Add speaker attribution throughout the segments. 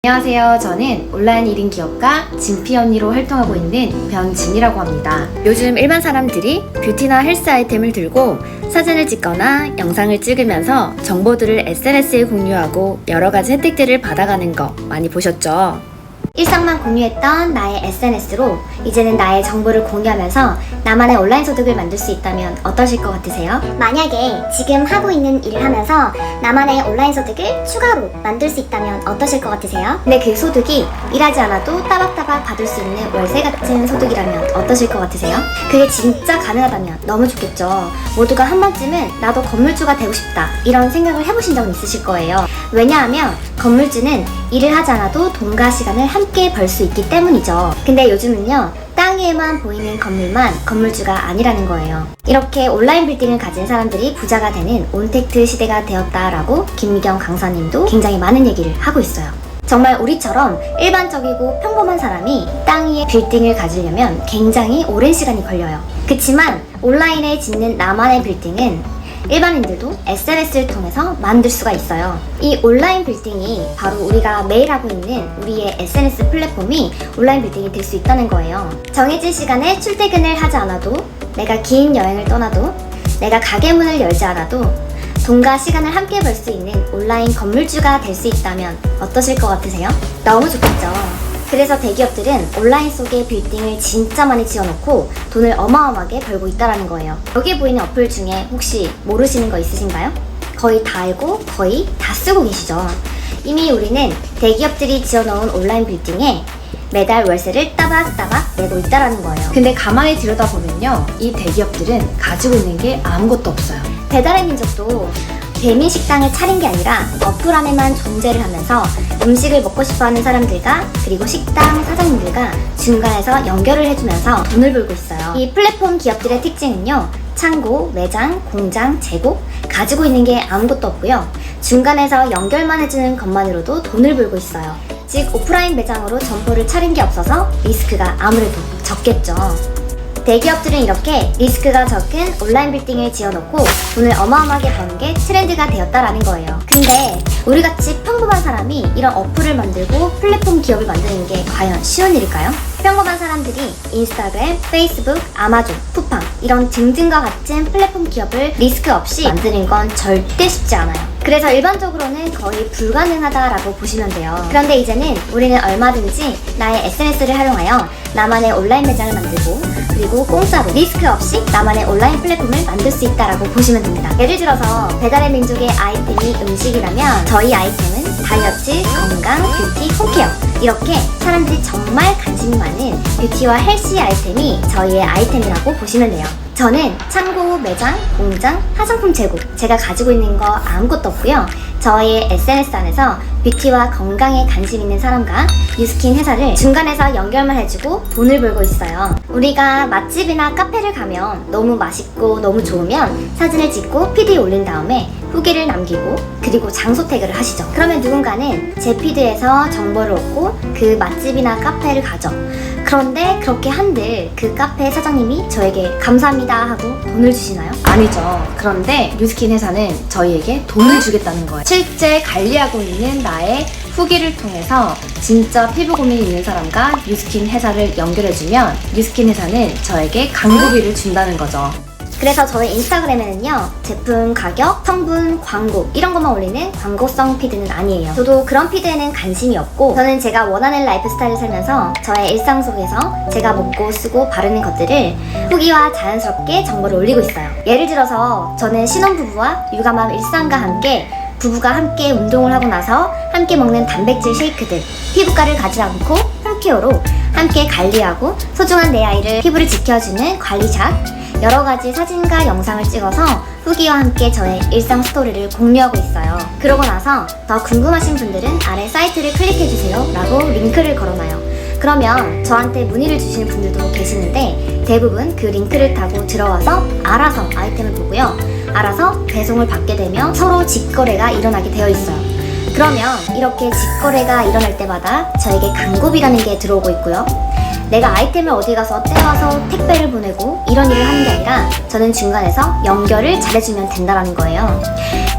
Speaker 1: 안녕하세요. 저는 온라인 1인 기업가 진피 언니로 활동하고 있는 변진이라고 합니다. 요즘 일반 사람들이 뷰티나 헬스 아이템을 들고 사진을 찍거나 영상을 찍으면서 정보들을 SNS에 공유하고 여러 가지 혜택들을 받아가는 거 많이 보셨죠?
Speaker 2: 일상만 공유했던 나의 SNS로 이제는 나의 정보를 공유하면서 나만의 온라인 소득을 만들 수 있다면 어떠실 것 같으세요? 만약에 지금 하고 있는 일을 하면서 나만의 온라인 소득을 추가로 만들 수 있다면 어떠실 것 같으세요? 근데 그 소득이 일하지 않아도 따박따박 받을 수 있는 월세 같은 소득이라면 어떠실 것 같으세요? 그게 진짜 가능하다면 너무 좋겠죠. 모두가 한 번쯤은 나도 건물주가 되고 싶다 이런 생각을 해보신 적은 있으실 거예요. 왜냐하면 건물주는 일을 하지 않아도 돈과 시간을 함께 벌 수 있기 때문이죠. 근데 요즘은요, 땅 위에만 보이는 건물만 건물주가 아니라는 거예요. 이렇게 온라인 빌딩을 가진 사람들이 부자가 되는 온택트 시대가 되었다라고 김미경 강사님도 굉장히 많은 얘기를 하고 있어요. 정말 우리처럼 일반적이고 평범한 사람이 땅 위에 빌딩을 가지려면 굉장히 오랜 시간이 걸려요. 그치만 온라인에 짓는 나만의 빌딩은 일반인들도 SNS를 통해서 만들 수가 있어요. 이 온라인 빌딩이 바로 우리가 매일 하고 있는 우리의 SNS 플랫폼이 온라인 빌딩이 될 수 있다는 거예요. 정해진 시간에 출퇴근을 하지 않아도, 내가 긴 여행을 떠나도, 내가 가게 문을 열지 않아도 돈과 시간을 함께 벌 수 있는 온라인 건물주가 될 수 있다면 어떠실 것 같으세요? 너무 좋겠죠. 그래서 대기업들은 온라인 속에 빌딩을 진짜 많이 지어놓고 돈을 어마어마하게 벌고 있다는 거예요. 여기 보이는 어플 중에 혹시 모르시는 거 있으신가요? 거의 다 알고 거의 다 쓰고 계시죠. 이미 우리는 대기업들이 지어놓은 온라인 빌딩에 매달 월세를 따박따박 내고 있다는 거예요.
Speaker 1: 근데 가만히 들여다보면요, 이 대기업들은 가지고 있는 게 아무것도 없어요.
Speaker 2: 배달의 민족도 배민 식당을 차린 게 아니라 어플 안에만 존재를 하면서 음식을 먹고 싶어하는 사람들과 그리고 식당 사장님들과 중간에서 연결을 해주면서 돈을 벌고 있어요. 이 플랫폼 기업들의 특징은요, 창고, 매장, 공장, 재고 가지고 있는 게 아무것도 없고요, 중간에서 연결만 해주는 것만으로도 돈을 벌고 있어요. 즉 오프라인 매장으로 점포를 차린 게 없어서 리스크가 아무래도 적겠죠. 대기업들은 이렇게 리스크가 적은 온라인 빌딩을 지어놓고 돈을 어마어마하게 버는 게 트렌드가 되었다라는 거예요. 근데 우리같이 평범한 사람이 이런 어플을 만들고 플랫폼 기업을 만드는 게 과연 쉬운 일일까요? 평범한 사람들이 인스타그램, 페이스북, 아마존, 쿠팡 이런 등등과 같은 플랫폼 기업을 리스크 없이 만드는 건 절대 쉽지 않아요. 그래서 일반적으로는 거의 불가능하다라고 보시면 돼요. 그런데 이제는 우리는 얼마든지 나의 SNS를 활용하여 나만의 온라인 매장을 만들고 그리고 공짜로 리스크 없이 나만의 온라인 플랫폼을 만들 수 있다라고 보시면 됩니다. 예를 들어서 배달의 민족의 아이템이 음식이라면 저희 아이템은 다이어트, 건강, 뷰티, 홈케어 이렇게 사람들이 정말 관심이 많은 뷰티와 헬시 아이템이 저희의 아이템이라고 보시면 돼요. 저는 창고, 매장, 공장, 화장품 재고 제가 가지고 있는 거 아무것도 없고요. 저의 SNS 안에서 뷰티와 건강에 관심 있는 사람과 뉴스킨 회사를 중간에서 연결만 해주고 돈을 벌고 있어요. 우리가 맛집이나 카페를 가면 너무 맛있고 너무 좋으면 사진을 찍고 피드에 올린 다음에 후기를 남기고 그리고 장소 태그를 하시죠. 그러면 누군가는 제 피드에서 정보를 얻고 그 맛집이나 카페를 가죠. 그런데 그렇게 한들 그 카페 사장님이 저에게 감사합니다 하고 돈을 주시나요?
Speaker 1: 아니죠. 그런데 뉴스킨 회사는 저희에게 돈을 주겠다는 거예요. 실제 관리하고 있는 나의 후기를 통해서 진짜 피부 고민이 있는 사람과 뉴스킨 회사를 연결해주면 뉴스킨 회사는 저에게 광고비를 준다는 거죠.
Speaker 2: 그래서 저의 인스타그램에는요, 제품 가격, 성분, 광고 이런 것만 올리는 광고성 피드는 아니에요. 저도 그런 피드에는 관심이 없고 저는 제가 원하는 라이프 스타일을 살면서 저의 일상 속에서 제가 먹고 쓰고 바르는 것들을 후기와 자연스럽게 정보를 올리고 있어요. 예를 들어서 저는 신혼부부와 육아맘 일상과 함께 부부가 함께 운동을 하고 나서 함께 먹는 단백질 쉐이크들, 피부과를 가지 않고 홈케어로 함께 관리하고 소중한 내 아이를 피부를 지켜주는 관리샷 여러가지 사진과 영상을 찍어서 후기와 함께 저의 일상 스토리를 공유하고 있어요. 그러고 나서 더 궁금하신 분들은 아래 사이트를 클릭해주세요 라고 링크를 걸어놔요. 그러면 저한테 문의를 주시는 분들도 계시는데 대부분 그 링크를 타고 들어와서 알아서 아이템을 보고요, 알아서 배송을 받게 되며 서로 직거래가 일어나게 되어 있어요. 그러면 이렇게 직거래가 일어날 때마다 저에게 광고비라는 게 들어오고 있고요, 내가 아이템을 어디 가서 떼와서 택배를 보내고 이런 일을 하는 게 아니라 저는 중간에서 연결을 잘해주면 된다라는 거예요.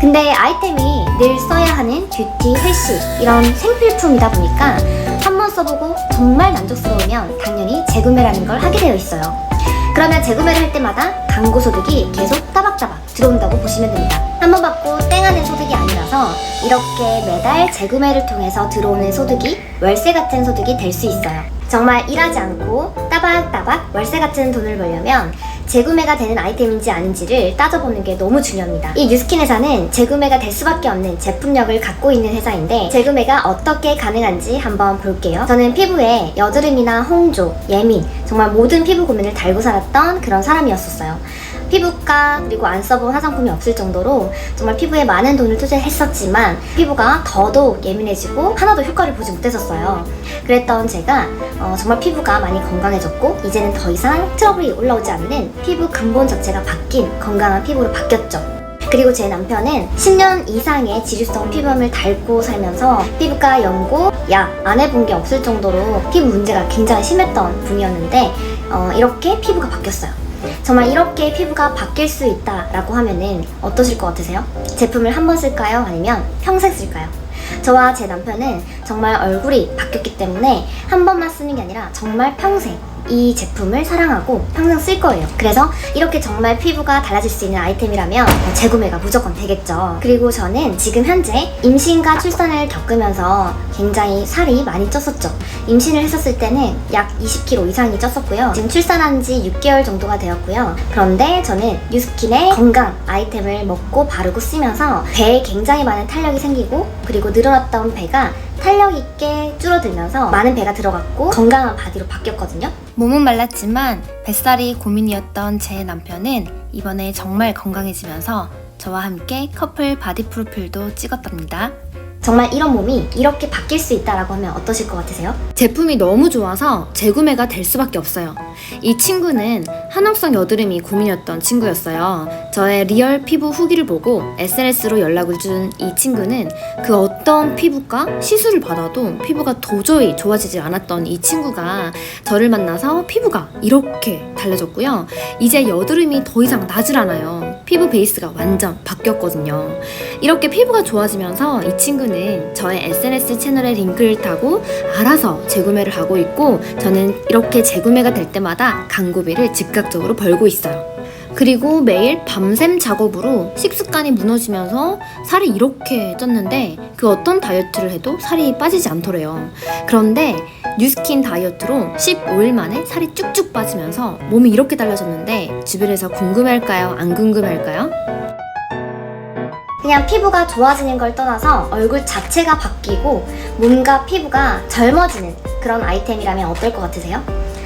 Speaker 2: 근데 아이템이 늘 써야 하는 뷰티, 헬시 이런 생필품이다 보니까 한번 써보고 정말 만족스러우면 당연히 재구매라는 걸 하게 되어 있어요. 그러면 재구매를 할 때마다 광고 소득이 계속 따박따박 들어온다고 보시면 됩니다. 한번 받고 땡하는 소득이 아니라서 이렇게 매달 재구매를 통해서 들어오는 소득이 월세 같은 소득이 될 수 있어요. 정말 일하지 않고 따박따박 월세 같은 돈을 벌려면 재구매가 되는 아이템인지 아닌지를 따져보는 게 너무 중요합니다. 이 뉴스킨 회사는 재구매가 될 수밖에 없는 제품력을 갖고 있는 회사인데 재구매가 어떻게 가능한지 한번 볼게요. 저는 피부에 여드름이나 홍조, 예민, 정말 모든 피부 고민을 달고 살았던 그런 사람이었었어요. 피부과 그리고 안 써본 화장품이 없을 정도로 정말 피부에 많은 돈을 투자했었지만 피부가 더더욱 예민해지고 하나도 효과를 보지 못했었어요. 그랬던 제가 정말 피부가 많이 건강해졌고 이제는 더 이상 트러블이 올라오지 않는 피부 근본 자체가 바뀐 건강한 피부로 바뀌었죠. 그리고 제 남편은 10년 이상의 지루성 피부염을 달고 살면서 피부과 연고, 약 안 해본 게 없을 정도로 피부 문제가 굉장히 심했던 분이었는데 이렇게 피부가 바뀌었어요. 정말 이렇게 피부가 바뀔 수 있다라고 하면은 어떠실 것 같으세요? 제품을 한 번 쓸까요? 아니면 평생 쓸까요? 저와 제 남편은 정말 얼굴이 바뀌었기 때문에 한 번만 쓰는 게 아니라 정말 평생 이 제품을 사랑하고 평생 쓸 거예요. 그래서 이렇게 정말 피부가 달라질 수 있는 아이템이라면 재구매가 무조건 되겠죠. 그리고 저는 지금 현재 임신과 출산을 겪으면서 굉장히 살이 많이 쪘었죠. 임신을 했었을 때는 약 20kg 이상이 쪘었고요. 지금 출산한 지 6개월 정도가 되었고요. 그런데 저는 뉴스킨의 건강 아이템을 먹고 바르고 쓰면서 배에 굉장히 많은 탄력이 생기고 그리고 늘어났던 배가 탄력 있게 줄어들면서 많은 배가 들어갔고 건강한 바디로 바뀌었거든요.
Speaker 1: 몸은 말랐지만 뱃살이 고민이었던 제 남편은 이번에 정말 건강해지면서 저와 함께 커플 바디 프로필도 찍었답니다.
Speaker 2: 정말 이런 몸이 이렇게 바뀔 수 있다라고 하면 어떠실 것 같으세요?
Speaker 1: 제품이 너무 좋아서 재구매가 될 수밖에 없어요. 이 친구는 한옥성 여드름이 고민이었던 친구였어요. 저의 리얼 피부 후기를 보고 SNS로 연락을 준 이 친구는 그 어떤 피부과 시술을 받아도 피부가 도저히 좋아지지 않았던 이 친구가 저를 만나서 피부가 이렇게 달라졌고요. 이제 여드름이 더 이상 나질 않아요. 피부 베이스가 완전 바뀌었거든요. 이렇게 피부가 좋아지면서 이 친구는 저의 SNS 채널에 링크를 타고 알아서 재구매를 하고 있고 저는 이렇게 재구매가 될 때마다 광고비를 즉각적으로 벌고 있어요. 그리고 매일 밤샘 작업으로 식습관이 무너지면서 살이 이렇게 쪘는데 그 어떤 다이어트를 해도 살이 빠지지 않더래요. 그런데 뉴스킨 다이어트로 15일 만에 살이 쭉쭉 빠지면서 몸이 이렇게 달라졌는데 주변에서 궁금해할까요? 안 궁금해할까요?
Speaker 2: 그냥 피부가 좋아지는 걸 떠나서 얼굴 자체가 바뀌고 몸과 피부가 젊어지는 그런 아이템이라면 어떨 것 같으세요?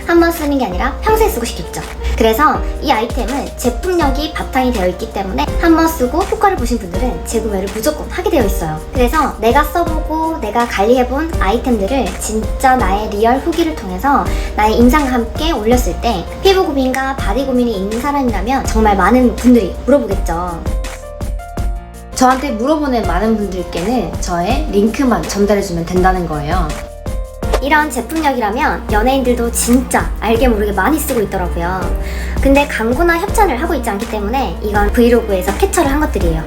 Speaker 2: 한 번 쓰는 게 아니라 평생 쓰고 싶겠죠. 그래서 이 아이템은 제품력이 바탕이 되어 있기 때문에 한 번 쓰고 효과를 보신 분들은 재구매를 무조건 하게 되어 있어요. 그래서 내가 써보고 내가 관리해본 아이템들을 진짜 나의 리얼 후기를 통해서 나의 임상과 함께 올렸을 때 피부 고민과 바디 고민이 있는 사람이라면 정말 많은 분들이 물어보겠죠.
Speaker 1: 저한테 물어보는 많은 분들께는 저의 링크만 전달해주면 된다는 거예요.
Speaker 2: 이런 제품력이라면 연예인들도 진짜 알게 모르게 많이 쓰고 있더라고요. 근데 광고나 협찬을 하고 있지 않기 때문에 이건 브이로그에서 캡처를 한 것들이에요.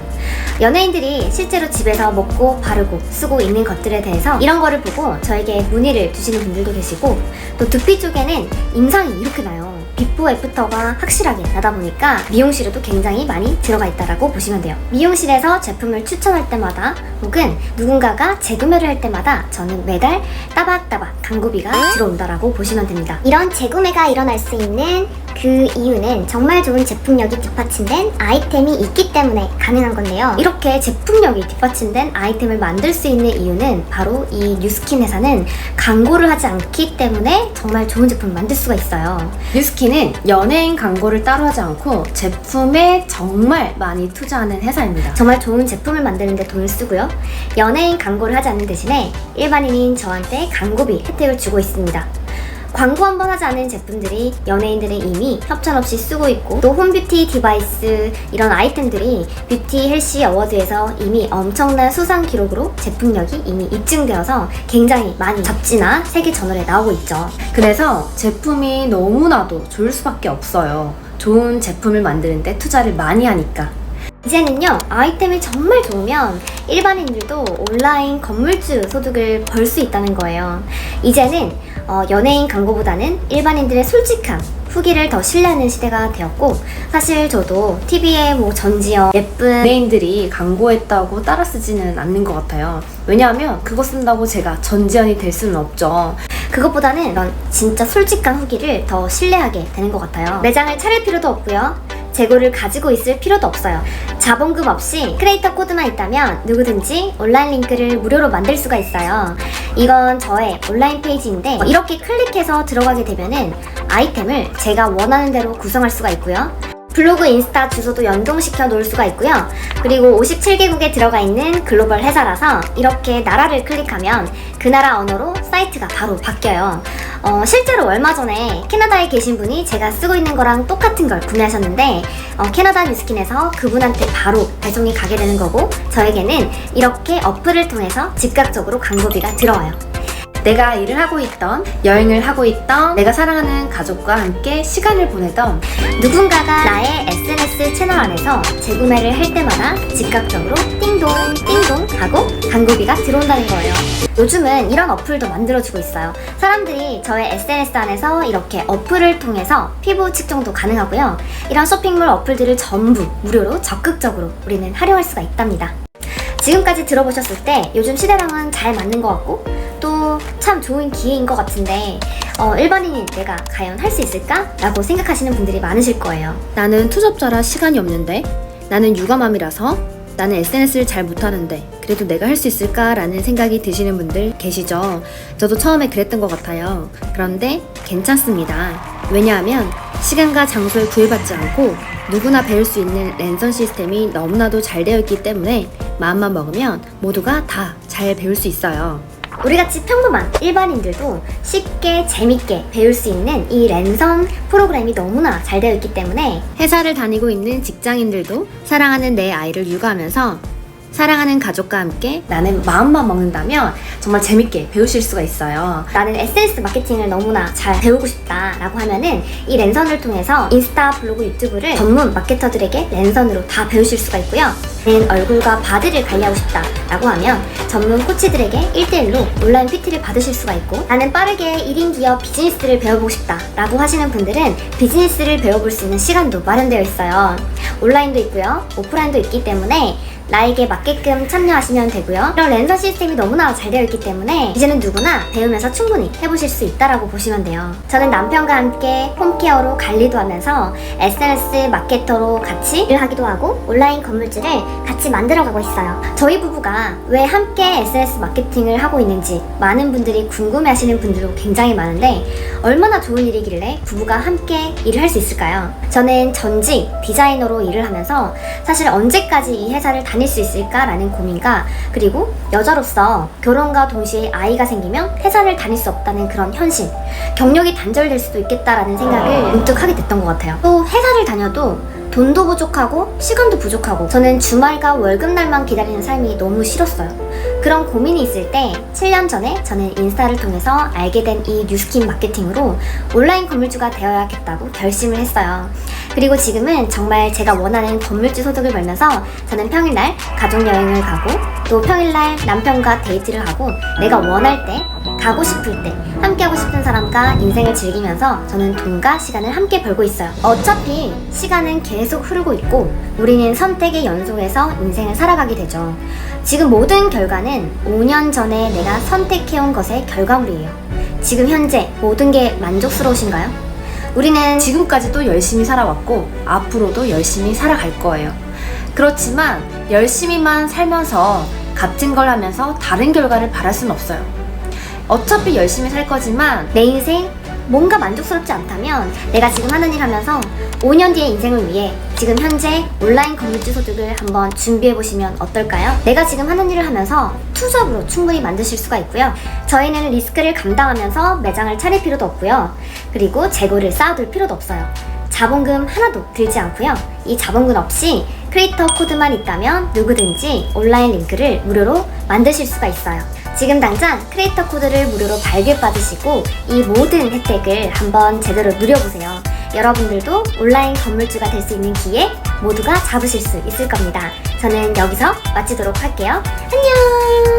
Speaker 2: 연예인들이 실제로 집에서 먹고 바르고 쓰고 있는 것들에 대해서 이런 거를 보고 저에게 문의를 주시는 분들도 계시고 또 두피 쪽에는 임상이 이렇게 나요. 비포 애프터가 확실하게 나다 보니까 미용실에도 굉장히 많이 들어가 있다라고 보시면 돼요. 미용실에서 제품을 추천할 때마다 혹은 누군가가 재구매를 할 때마다 저는 매달 따박따박 광고비가 들어온다라고 보시면 됩니다. 이런 재구매가 일어날 수 있는 그 이유는 정말 좋은 제품력이 뒷받침된 아이템이 있기 때문에 가능한 건데요. 이렇게 제품력이 뒷받침된 아이템을 만들 수 있는 이유는 바로 이 뉴스킨 회사는 광고를 하지 않기 때문에 정말 좋은 제품을 만들 수가 있어요.
Speaker 1: 뉴스킨은 연예인 광고를 따로 하지 않고 제품에 정말 많이 투자하는 회사입니다.
Speaker 2: 정말 좋은 제품을 만드는 데 돈을 쓰고요. 연예인 광고를 하지 않는 대신에 일반인인 저한테 광고비 혜택을 주고 있습니다. 광고 한 번 하지 않은 제품들이 연예인들은 이미 협찬 없이 쓰고 있고, 또 홈뷰티 디바이스 이런 아이템들이 뷰티 헬시 어워드에서 이미 엄청난 수상 기록으로 제품력이 이미 입증되어서 굉장히 많이 잡지나 세계 저널에 나오고 있죠.
Speaker 1: 그래서 제품이 너무나도 좋을 수밖에 없어요. 좋은 제품을 만드는데 투자를 많이 하니까.
Speaker 2: 이제는요, 아이템이 정말 좋으면 일반인들도 온라인 건물주 소득을 벌 수 있다는 거예요. 이제는 연예인 광고보다는 일반인들의 솔직한 후기를 더 신뢰하는 시대가 되었고, 사실 저도 TV에 뭐 전지현 예쁜
Speaker 1: 연예인들이 광고했다고 따라 쓰지는 않는 것 같아요. 왜냐하면 그거 쓴다고 제가 전지현이 될 수는 없죠.
Speaker 2: 그것보다는 이런 진짜 솔직한 후기를 더 신뢰하게 되는 것 같아요. 매장을 차릴 필요도 없고요, 재고를 가지고 있을 필요도 없어요. 자본금 없이 크리에이터 코드만 있다면 누구든지 온라인 링크를 무료로 만들 수가 있어요. 이건 저의 온라인 페이지인데, 이렇게 클릭해서 들어가게 되면은 아이템을 제가 원하는 대로 구성할 수가 있고요, 블로그, 인스타 주소도 연동시켜 놓을 수가 있고요. 그리고 57개국에 들어가 있는 글로벌 회사라서 이렇게 나라를 클릭하면 그 나라 언어로 사이트가 바로 바뀌어요. 실제로 얼마 전에 캐나다에 계신 분이 제가 쓰고 있는 거랑 똑같은 걸 구매하셨는데, 캐나다 뉴스킨에서 그분한테 바로 배송이 가게 되는 거고, 저에게는 이렇게 어플을 통해서 즉각적으로 광고비가 들어와요.
Speaker 1: 내가 일을 하고 있던, 여행을 하고 있던, 내가 사랑하는 가족과 함께 시간을 보내던
Speaker 2: 누군가가 나의 SNS 채널 안에서 재구매를 할 때마다 즉각적으로 띵동 띵동 하고 광고비가 들어온다는 거예요. 요즘은 이런 어플도 만들어지고 있어요. 사람들이 저의 SNS 안에서 이렇게 어플을 통해서 피부 측정도 가능하고요, 이런 쇼핑몰 어플들을 전부 무료로 적극적으로 우리는 활용할 수가 있답니다. 지금까지 들어보셨을 때 요즘 시대랑은 잘 맞는 것 같고, 또 참 좋은 기회인 것 같은데, 일반인인 내가 과연 할 수 있을까? 라고 생각하시는 분들이 많으실 거예요.
Speaker 1: 나는 투잡자라 시간이 없는데, 나는 육아맘이라서, 나는 SNS를 잘 못하는데 그래도 내가 할 수 있을까? 라는 생각이 드시는 분들 계시죠? 저도 처음에 그랬던 것 같아요. 그런데 괜찮습니다. 왜냐하면 시간과 장소에 구애받지 않고 누구나 배울 수 있는 랜선 시스템이 너무나도 잘 되어 있기 때문에 마음만 먹으면 모두가 다 잘 배울 수 있어요.
Speaker 2: 우리같이 평범한 일반인들도 쉽게 재밌게 배울 수 있는 이 랜선 프로그램이 너무나 잘 되어 있기 때문에,
Speaker 1: 회사를 다니고 있는 직장인들도 사랑하는 내 아이를 육아하면서 사랑하는 가족과 함께 나는 마음만 먹는다면 정말 재밌게 배우실 수가 있어요.
Speaker 2: 나는 SNS 마케팅을 너무나 잘 배우고 싶다 라고 하면은 이 랜선을 통해서 인스타, 블로그, 유튜브를 전문 마케터들에게 랜선으로 다 배우실 수가 있고요, 나는 얼굴과 바디를 관리하고 싶다 라고 하면 전문 코치들에게 1대1로 온라인 PT를 받으실 수가 있고, 나는 빠르게 1인 기업 비즈니스를 배워보고 싶다 라고 하시는 분들은 비즈니스를 배워볼 수 있는 시간도 마련되어 있어요. 온라인도 있고요, 오프라인도 있기 때문에 나에게 맞게끔 참여하시면 되고요. 이런 랜선 시스템이 너무나 잘 되어 있기 때문에 이제는 누구나 배우면서 충분히 해보실 수 있다라고 보시면 돼요. 저는 남편과 함께 홈케어로 관리도 하면서 SNS 마케터로 같이 일을 하기도 하고 온라인 건물주를 같이 만들어가고 있어요. 저희 부부가 왜 함께 SNS 마케팅을 하고 있는지 많은 분들이 궁금해하시는 분들도 굉장히 많은데, 얼마나 좋은 일이길래 부부가 함께 일을 할 수 있을까요? 저는 전직 디자이너로 일을 하면서 사실 언제까지 이 회사를 다닐 수 있을까라는 고민과, 그리고 여자로서 결혼과 동시에 아이가 생기면 회사를 다닐 수 없다는 그런 현실, 경력이 단절될 수도 있겠다라는 생각을 문득 하게 됐던 것 같아요. 또 회사를 다녀도 돈도 부족하고 시간도 부족하고, 저는 주말과 월급날만 기다리는 삶이 너무 싫었어요. 그런 고민이 있을 때 7년 전에 저는 인스타를 통해서 알게 된 이 뉴스킨 마케팅으로 온라인 건물주가 되어야겠다고 결심을 했어요. 그리고 지금은 정말 제가 원하는 건물주 소득을 벌면서 저는 평일날 가족여행을 가고, 또 평일날 남편과 데이트를 하고, 내가 원할 때, 가고 싶을 때 함께하고 싶은 사람과 인생을 즐기면서 저는 돈과 시간을 함께 벌고 있어요. 어차피 시간은 계속 흐르고 있고 우리는 선택의 연속에서 인생을 살아가게 되죠. 지금 모든 결과는 5년 전에 내가 선택해온 것의 결과물이에요. 지금 현재 모든 게 만족스러우신가요? 우리는
Speaker 1: 지금까지도 열심히 살아왔고 앞으로도 열심히 살아갈 거예요. 그렇지만 열심히만 살면서 같은 걸 하면서 다른 결과를 바랄 순 없어요. 어차피 열심히 살 거지만
Speaker 2: 내 인생 뭔가 만족스럽지 않다면 내가 지금 하는 일 하면서 5년 뒤의 인생을 위해 지금 현재 온라인 건물주 소득을 한번 준비해보시면 어떨까요? 내가 지금 하는 일을 하면서 투잡으로 충분히 만드실 수가 있고요. 저희는 리스크를 감당하면서 매장을 차릴 필요도 없고요. 그리고 재고를 쌓아둘 필요도 없어요. 자본금 하나도 들지 않고요. 이 자본금 없이 크리에이터 코드만 있다면 누구든지 온라인 링크를 무료로 만드실 수가 있어요. 지금 당장 크리에이터 코드를 무료로 발급받으시고 이 모든 혜택을 한번 제대로 누려보세요. 여러분들도 온라인 건물주가 될 수 있는 기회 모두가 잡으실 수 있을 겁니다. 저는 여기서 마치도록 할게요. 안녕!